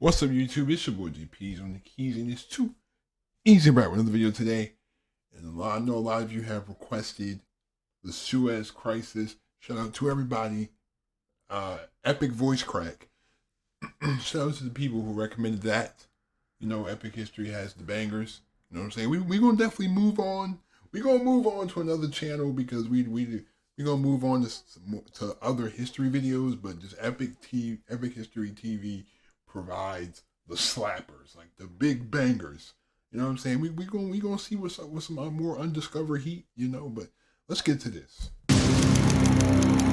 What's up, YouTube? It's your boy GP's on the keys, and it's too easy back with another video today. And I know a lot of you have requested the Suez crisis. Shout out to everybody. Epic voice crack. Shout out to the people who recommended that. You know, Epic History has the bangers. You know what I'm saying? We're gonna definitely move on. We're gonna move on to another channel because we're gonna move on to other history videos, but just Epic History TV provides the slappers, like the big bangers. You know what I'm saying? We gonna see what's up with some more undiscovered heat, you know, but let's get to this.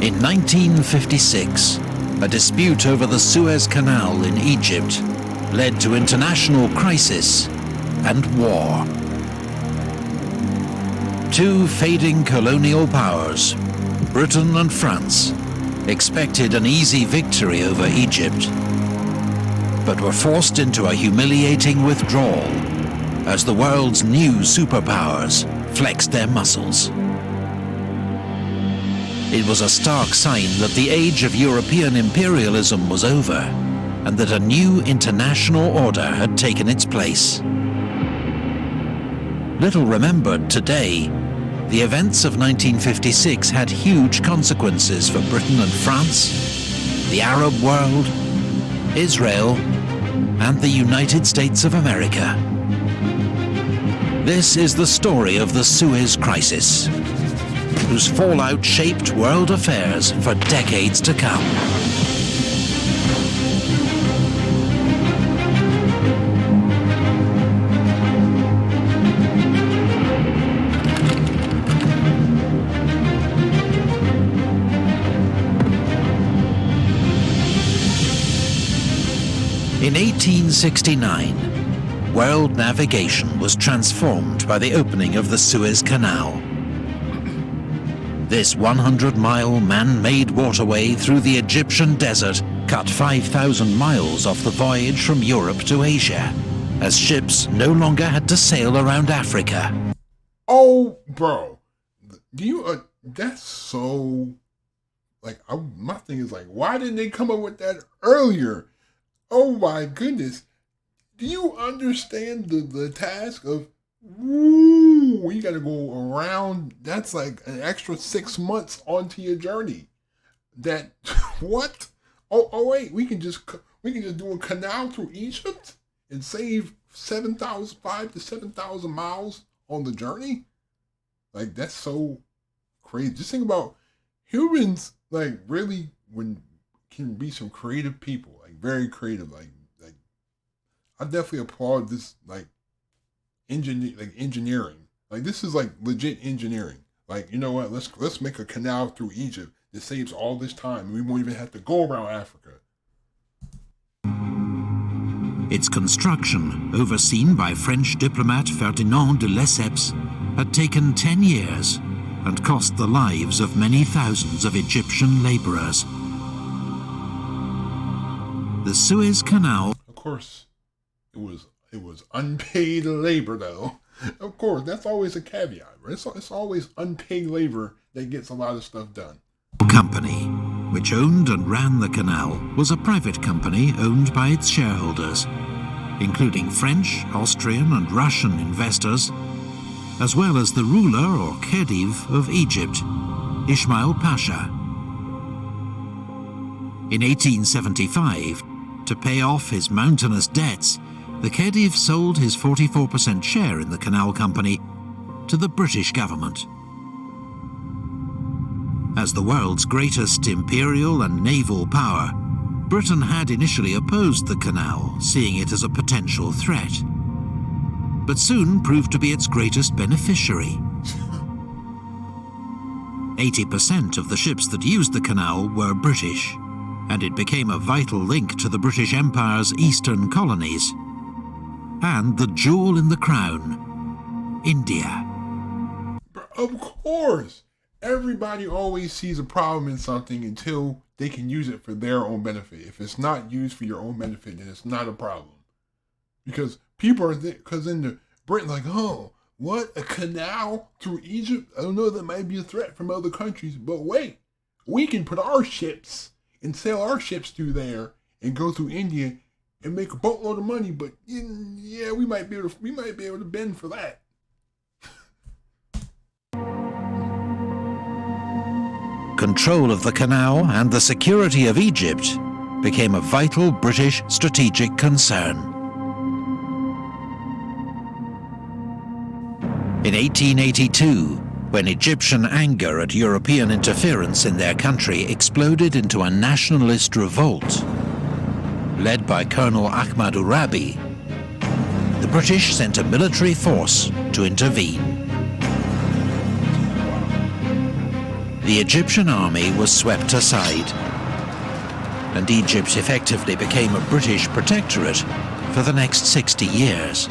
In 1956, a dispute over the Suez Canal in Egypt led to international crisis and war. Two fading colonial powers, Britain and France, expected an easy victory over Egypt, but were forced into a humiliating withdrawal as the world's new superpowers flexed their muscles. It was a stark sign that the age of European imperialism was over and that a new international order had taken its place. Little remembered today, the events of 1956 had huge consequences for Britain and France, the Arab world, Israel, and the United States of America. This is the story of the Suez Crisis, whose fallout shaped world affairs for decades to come. In 1869, world navigation was transformed by the opening of the Suez Canal. This 100-mile man-made waterway through the Egyptian desert cut 5,000 miles off the voyage from Europe to Asia, as ships no longer had to sail around Africa. Oh, bro, that's so, my thing is why didn't they come up with that earlier? Oh my goodness. Do you understand the task of, you gotta go around, that's like an extra 6 months onto your journey. That, what? Oh wait, we can just do a canal through Egypt and save 5,000 to 7,000 miles on the journey? Like, that's so crazy. Just think about humans, really, can be some creative people, very creative. I definitely applaud this, engineering. This is legit engineering. You know what? Let's make a canal through Egypt that saves all this time, and we won't even have to go around Africa. Its construction, overseen by French diplomat Ferdinand de Lesseps, had taken 10 years and cost the lives of many thousands of Egyptian laborers. The Suez Canal... Of course, it was unpaid labor, though. Of course, that's always a caveat. Right? It's always unpaid labor that gets a lot of stuff done. Company, which owned and ran the canal, was a private company owned by its shareholders, including French, Austrian and Russian investors, as well as the ruler or Khedive of Egypt, Ismail Pasha. In 1875, to pay off his mountainous debts, the Khedive sold his 44% share in the canal company to the British government. As the world's greatest imperial and naval power, Britain had initially opposed the canal, seeing it as a potential threat, but soon proved to be its greatest beneficiary. 80% of the ships that used the canal were British, and it became a vital link to the British Empire's eastern colonies, and the jewel in the crown, India. Of course! Everybody always sees a problem in something until they can use it for their own benefit. If it's not used for your own benefit, then it's not a problem. Because people are because in Britain, oh, what, a canal through Egypt? I don't know, that might be a threat from other countries, but wait, we can put our ships and sail our ships through there and go through India and make a boatload of money, but yeah, we might be able to bend for that. Control of the canal and the security of Egypt became a vital British strategic concern. In 1882, when Egyptian anger at European interference in their country exploded into a nationalist revolt, led by Colonel Ahmad Urabi, the British sent a military force to intervene. The Egyptian army was swept aside, and Egypt effectively became a British protectorate for the next 60 years.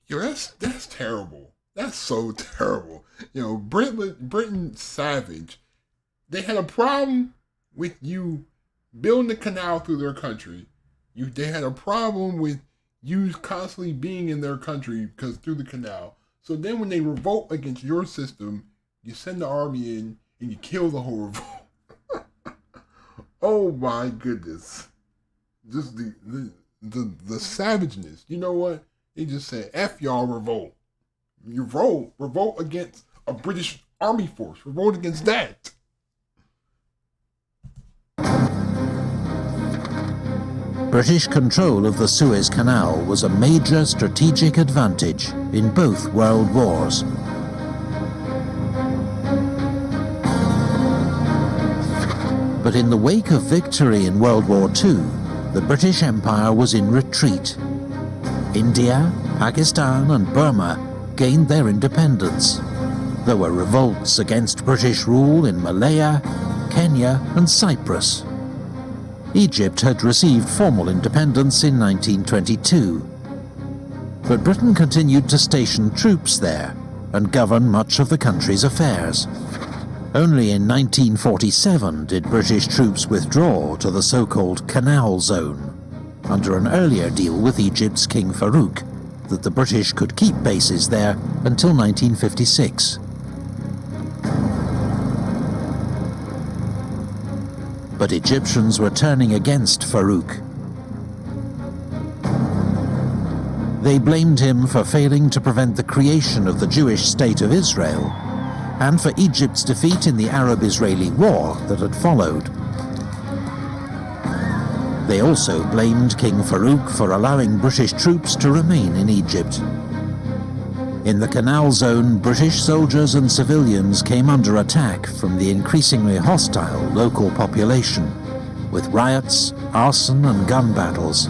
Yo, that's terrible. That's so terrible. You know, Britain savage. They had a problem with you building a canal through their country. They had a problem with you constantly being in their country because through the canal. So then when they revolt against your system, you send the army in and you kill the whole revolt. Oh my goodness. Just the savageness. You know what? They just said, F y'all, revolt. You revolt against a British army force. Revolt against that. British control of the Suez Canal was a major strategic advantage in both world wars. But in the wake of victory in World War II, the British Empire was in retreat. India, Pakistan and Burma gained their independence. There were revolts against British rule in Malaya, Kenya and Cyprus. Egypt had received formal independence in 1922. But Britain continued to station troops there and govern much of the country's affairs. Only in 1947 did British troops withdraw to the so-called Canal Zone, under an earlier deal with Egypt's King Farouk that the British could keep bases there until 1956. But Egyptians were turning against Farouk. They blamed him for failing to prevent the creation of the Jewish state of Israel, and for Egypt's defeat in the Arab-Israeli war that had followed. They also blamed King Farouk for allowing British troops to remain in Egypt. In the Canal Zone, British soldiers and civilians came under attack from the increasingly hostile local population, with riots, arson and gun battles,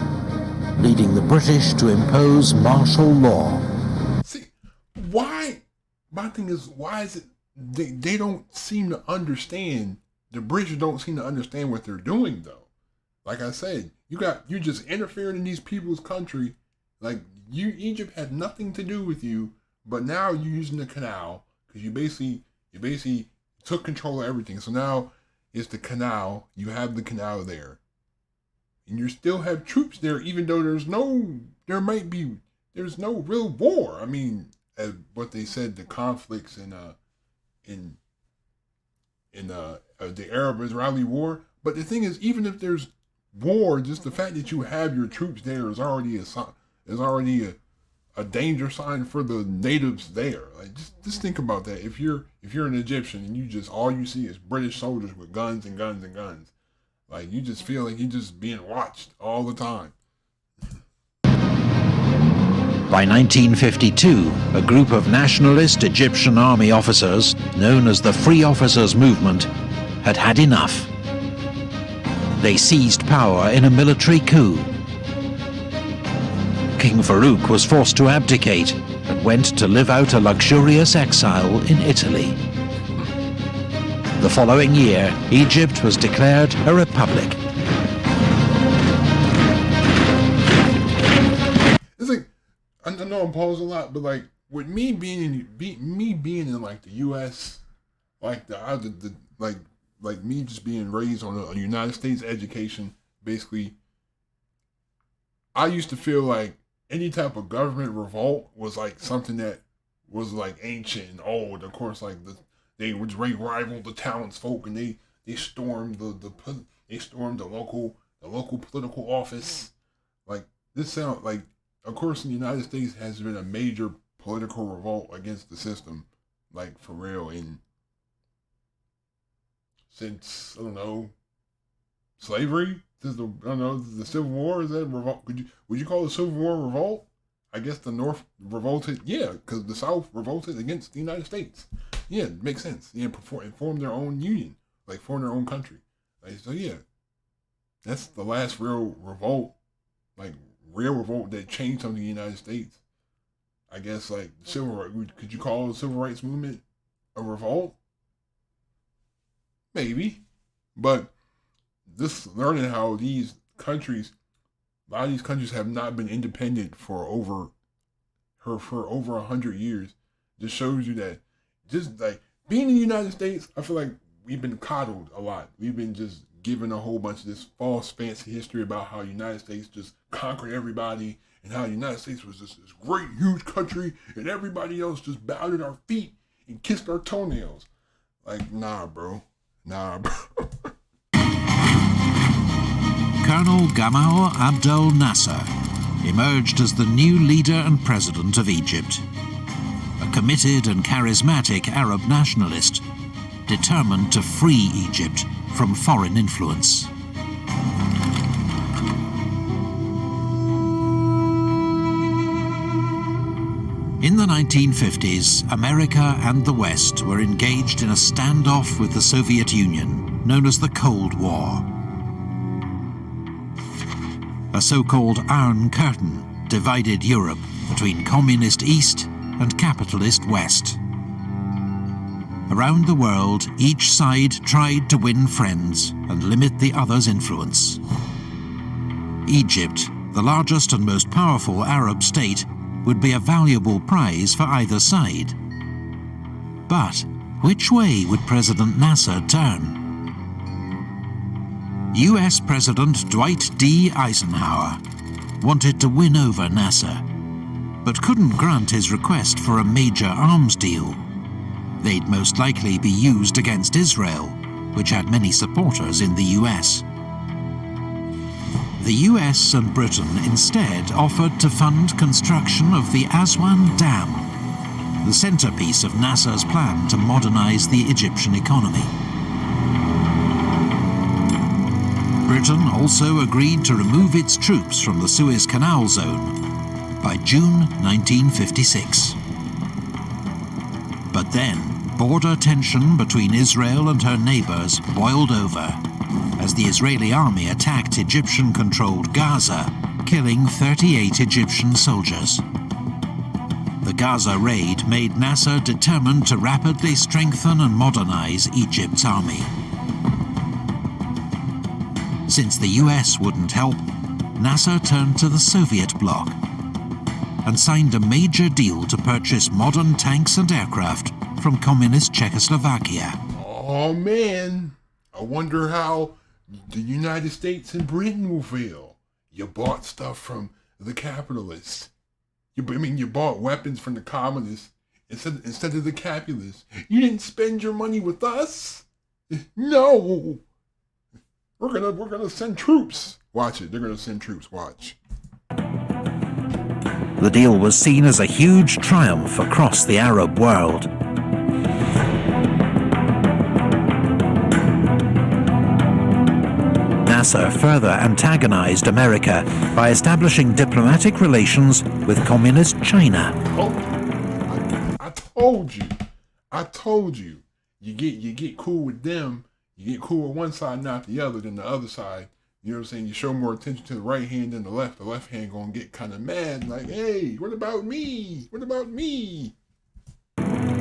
leading the British to impose martial law. See, why? My thing is, why is it they don't seem to understand, the British don't seem to understand what they're doing though. Like I said, you just interfering in these people's country. Like Egypt had nothing to do with you, but now you're using the canal because you basically took control of everything. So now it's the canal. You have the canal there, and you still have troops there, even though there's no real war. I mean, as what they said, the conflicts in the Arab-Israeli war. But the thing is, even if there's war, just the fact that you have your troops there is already a danger sign for the natives there. Like just think about that. If you're an Egyptian and you just all you see is British soldiers with guns and guns and guns, like you just feel like you're just being watched all the time. By 1952, a group of nationalist Egyptian army officers, known as the Free Officers Movement, had had enough. They seized power in a military coup. King Farouk was forced to abdicate and went to live out a luxurious exile in Italy. The following year, Egypt was declared a republic. It's like, I know I'm paused a lot, but like with me being in like the U.S., like like me just being raised on a United States education, basically, I used to feel like any type of government revolt was like something that was like ancient and old. Of course, like they would rival the townsfolk and they stormed the local political office. Like this sound like, of course, in the United States has been a major political revolt against the system, like for real, in since I don't know slavery, since the Civil War. Is that revolt? Would you call the Civil War a revolt? I guess the North revolted, yeah, because the South revolted against the United States. Yeah, it makes sense. Yeah, and formed their own union, like formed their own country. Like, so yeah, that's the last real revolt, like real revolt that changed something in the United States. I guess like could you call the civil rights movement a revolt? Maybe, but this learning how these countries, a lot of these countries have not been independent for over 100 years, just shows you that just like being in the United States, I feel like we've been coddled a lot. We've been just given a whole bunch of this false fancy history about how the United States just conquered everybody and how the United States was just this great huge country and everybody else just bowed at our feet and kissed our toenails. Like, nah, bro. Colonel Gamal Abdel Nasser emerged as the new leader and president of Egypt. A committed and charismatic Arab nationalist, determined to free Egypt from foreign influence. In the 1950s, America and the West were engaged in a standoff with the Soviet Union, known as the Cold War. A so-called Iron Curtain divided Europe between communist East and capitalist West. Around the world, each side tried to win friends and limit the other's influence. Egypt, the largest and most powerful Arab state, would be a valuable prize for either side. But which way would President Nasser turn? US President Dwight D. Eisenhower wanted to win over Nasser, but couldn't grant his request for a major arms deal. They'd most likely be used against Israel, which had many supporters in the US. The US and Britain instead offered to fund construction of the Aswan Dam, the centerpiece of Nasser's plan to modernize the Egyptian economy. Britain also agreed to remove its troops from the Suez Canal zone by June 1956. But then, border tension between Israel and her neighbors boiled over as the Israeli army attacked Egyptian-controlled Gaza, killing 38 Egyptian soldiers. The Gaza raid made Nasser determined to rapidly strengthen and modernize Egypt's army. Since the US wouldn't help, Nasser turned to the Soviet bloc and signed a major deal to purchase modern tanks and aircraft from communist Czechoslovakia. Oh man, I wonder how the United States and Britain will feel. You bought stuff from the capitalists. You bought weapons from the communists instead of the capitalists. You didn't spend your money with us. No, we're gonna send troops. Watch it. They're gonna send troops. Watch. The deal was seen as a huge triumph across the Arab world. Nasser further antagonized America by establishing diplomatic relations with communist China. Oh, I told you. You get cool with them. You get cool with one side, not the other. Then the other side, you know what I'm saying? You show more attention to the right hand than the left. The left hand gonna get kind of mad, like, hey, what about me? What about me?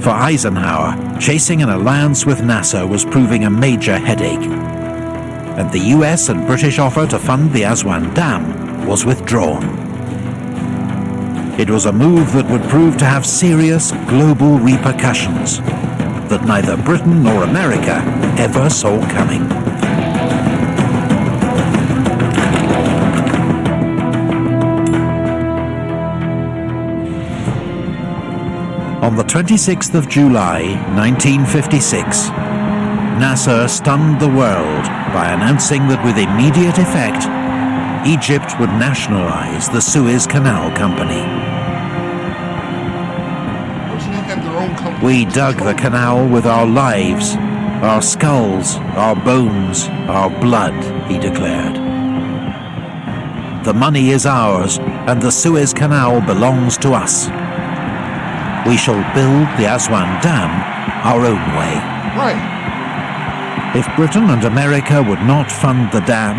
For Eisenhower, chasing an alliance with Nasser was proving a major headache, and the US and British offer to fund the Aswan Dam was withdrawn. It was a move that would prove to have serious global repercussions that neither Britain nor America ever saw coming. On the 26th of July, 1956, Nasser stunned the world by announcing that with immediate effect, Egypt would nationalize the Suez Canal Company. We dug the canal with our lives, our skulls, our bones, our blood, he declared. The money is ours, and the Suez Canal belongs to us. We shall build the Aswan Dam our own way. Right. If Britain and America would not fund the dam,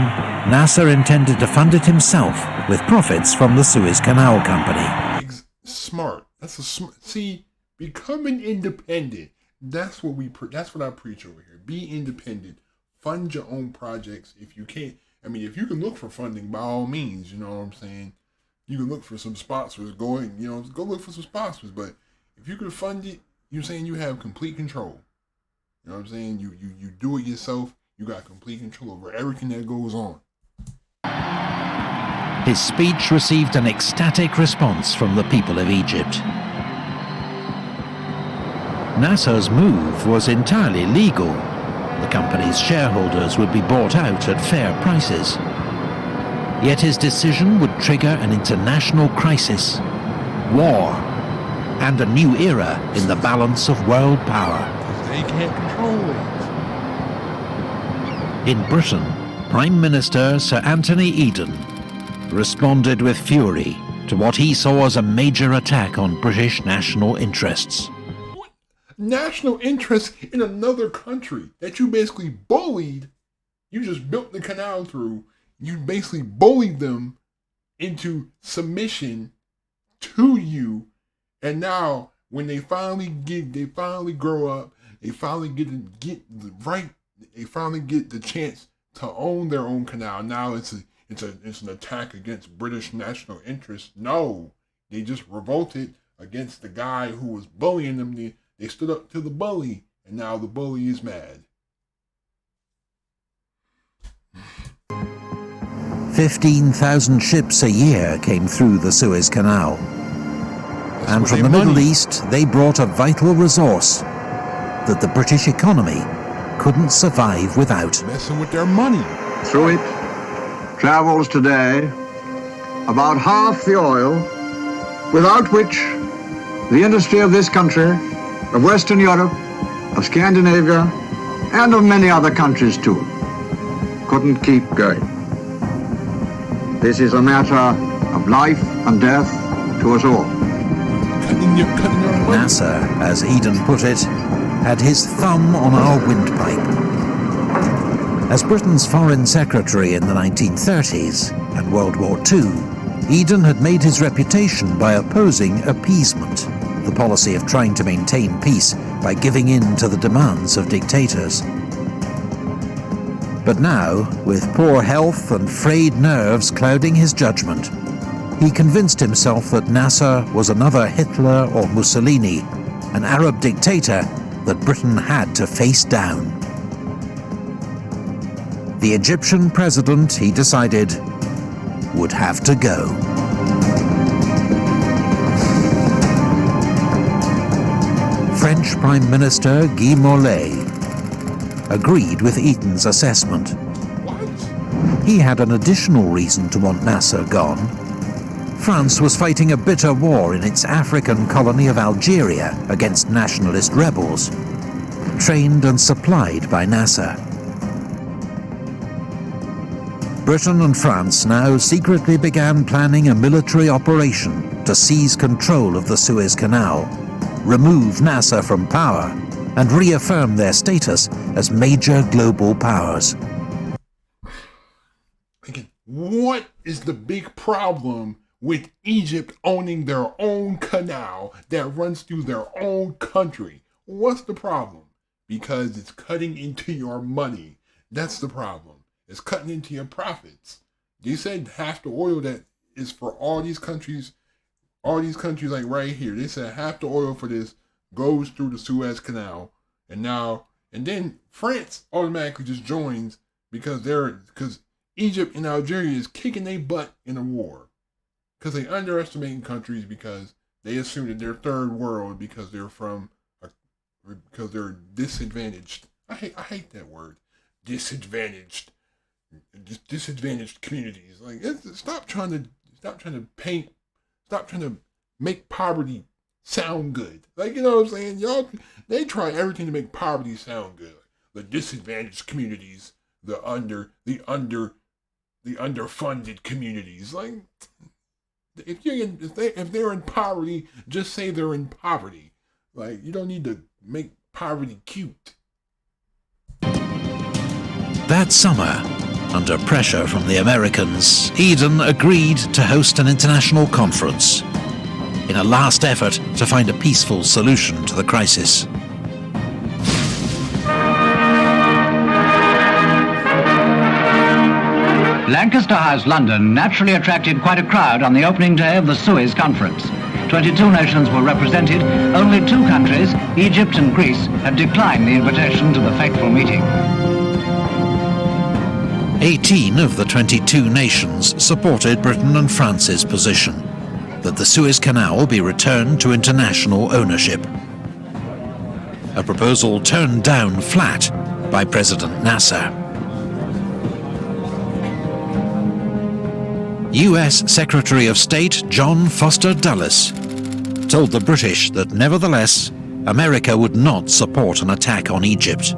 Nasser intended to fund it himself with profits from the Suez Canal Company. Smart. That's a see. Becoming independent. That's what I preach over here. Be independent. Fund your own projects if you can't. I mean, if you can look for funding, by all means, you know what I'm saying. You can look for some sponsors. Go look for some sponsors. But if you can fund it, you're saying you have complete control. You know what I'm saying? You do it yourself. You got complete control over everything that goes on. His speech received an ecstatic response from the people of Egypt. Nasser's move was entirely legal. The company's shareholders would be bought out at fair prices. Yet his decision would trigger an international crisis, war, and a new era in the balance of world power. They can't control it. In Britain, Prime Minister Sir Anthony Eden responded with fury to what he saw as a major attack on British national interests. What? National interest in another country that you basically bullied? You just built the canal through. You basically bullied them into submission to you, and now when they finally grow up, they finally get the chance to own their own canal. Now it's an attack against British national interests. No, they just revolted against the guy who was bullying them. They stood up to the bully, and now the bully is mad. 15,000 ships a year came through the Suez Canal. And from the Middle East, they brought a vital resource that the British economy couldn't survive without. Messing with their money. Through it travels today about half the oil without which the industry of this country, of Western Europe, of Scandinavia, and of many other countries too, couldn't keep going. This is a matter of life and death to us all. Nasser, as Eden put it, had his thumb on our windpipe. As Britain's Foreign Secretary in the 1930s and World War II, Eden had made his reputation by opposing appeasement, the policy of trying to maintain peace by giving in to the demands of dictators. But now, with poor health and frayed nerves clouding his judgment, he convinced himself that Nasser was another Hitler or Mussolini, an Arab dictator that Britain had to face down. The Egyptian president, he decided, would have to go. French Prime Minister Guy Mollet agreed with Eden's assessment. He had an additional reason to want Nasser gone. France was fighting a bitter war in its African colony of Algeria against nationalist rebels, trained and supplied by Nasser. Britain and France now secretly began planning a military operation to seize control of the Suez Canal, remove Nasser from power, and reaffirm their status as major global powers. Again, what is the big problem with Egypt owning their own canal that runs through their own country? What's the problem? Because it's cutting into your money. That's the problem. It's cutting into your profits. They said half the oil that is for all these countries like right here, they said half the oil for this goes through the Suez Canal, and then France automatically just joins because Egypt and Algeria is kicking their butt in a war, because they underestimating countries because they assume that they're third world because they're disadvantaged. I hate that word, disadvantaged. disadvantaged communities. Like, stop trying to paint, stop trying to make poverty sound good. Like, you know what I'm saying? Y'all, they try everything to make poverty sound good. The disadvantaged communities, the underfunded communities. Like, if they're in poverty, just say they're in poverty. Like, you don't need to make poverty cute. That summer, under pressure from the Americans, Eden agreed to host an international conference in a last effort to find a peaceful solution to the crisis. Lancaster House, London, naturally attracted quite a crowd on the opening day of the Suez Conference. 22 nations were represented. Only 2 countries, Egypt and Greece, had declined the invitation to the fateful meeting. 18 of the 22 nations supported Britain and France's position that the Suez Canal be returned to international ownership. A proposal turned down flat by President Nasser. US Secretary of State John Foster Dulles told the British that nevertheless, America would not support an attack on Egypt.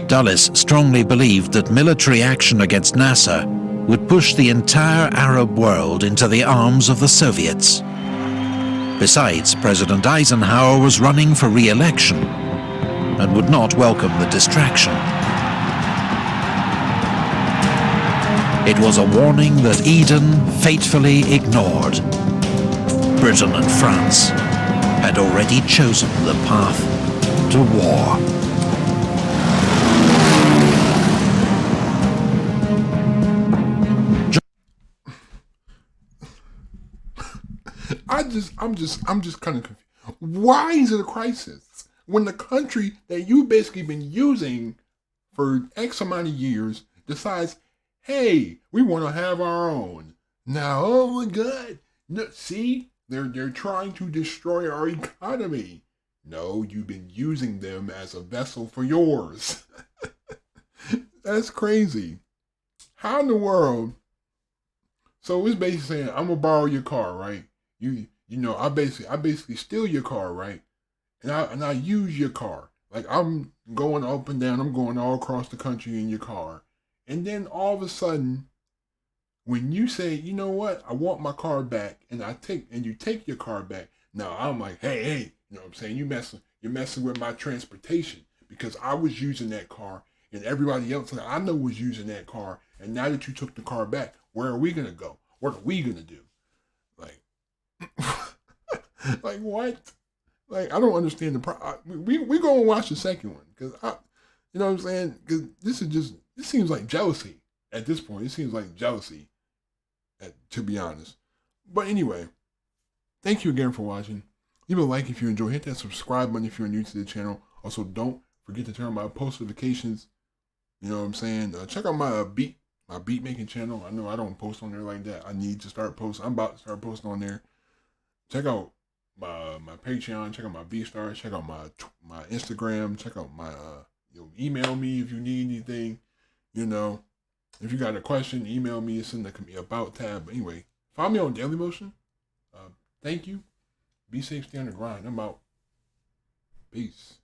Dulles strongly believed that military action against Nasser would push the entire Arab world into the arms of the Soviets. Besides, President Eisenhower was running for re-election and would not welcome the distraction. It was a warning that Eden fatefully ignored. Britain and France had already chosen the path to war. I'm just kind of confused. Why is it a crisis when the country that you've basically been using for X amount of years decides, hey, we want to have our own? Now, oh my God, no, see, they're trying to destroy our economy. No, you've been using them as a vessel for yours. That's crazy. How in the world? So it's basically saying, I'm gonna borrow your car, right? You know, I basically steal your car, right? And I use your car. Like, I'm going up and down, I'm going all across the country in your car. And then all of a sudden, when you say, you know what, I want my car back, and you take your car back, now I'm like, hey, you know what I'm saying? You're messing with my transportation because I was using that car and everybody else that I know was using that car, and now that you took the car back, where are we gonna go? What are we gonna do? Like, like what? Like, I don't understand we go and watch the second one because you know what I'm saying? Because this seems like jealousy at this point. It seems like jealousy, to be honest. But anyway, thank you again for watching. Leave a like if you enjoy. Hit that subscribe button if you're new to the channel. Also, don't forget to turn on my post notifications. You know what I'm saying? Check out my beat making channel. I know I don't post on there like that. I need to start posting. I'm about to start posting on there. Check out my Patreon. Check out my BeatStars. Check out my Instagram. Check out my email me if you need anything. You know, if you got a question, email me. It's in the about tab. But anyway, follow me on Daily Motion. Thank you. Be safe, stay on the grind. I'm out. Peace.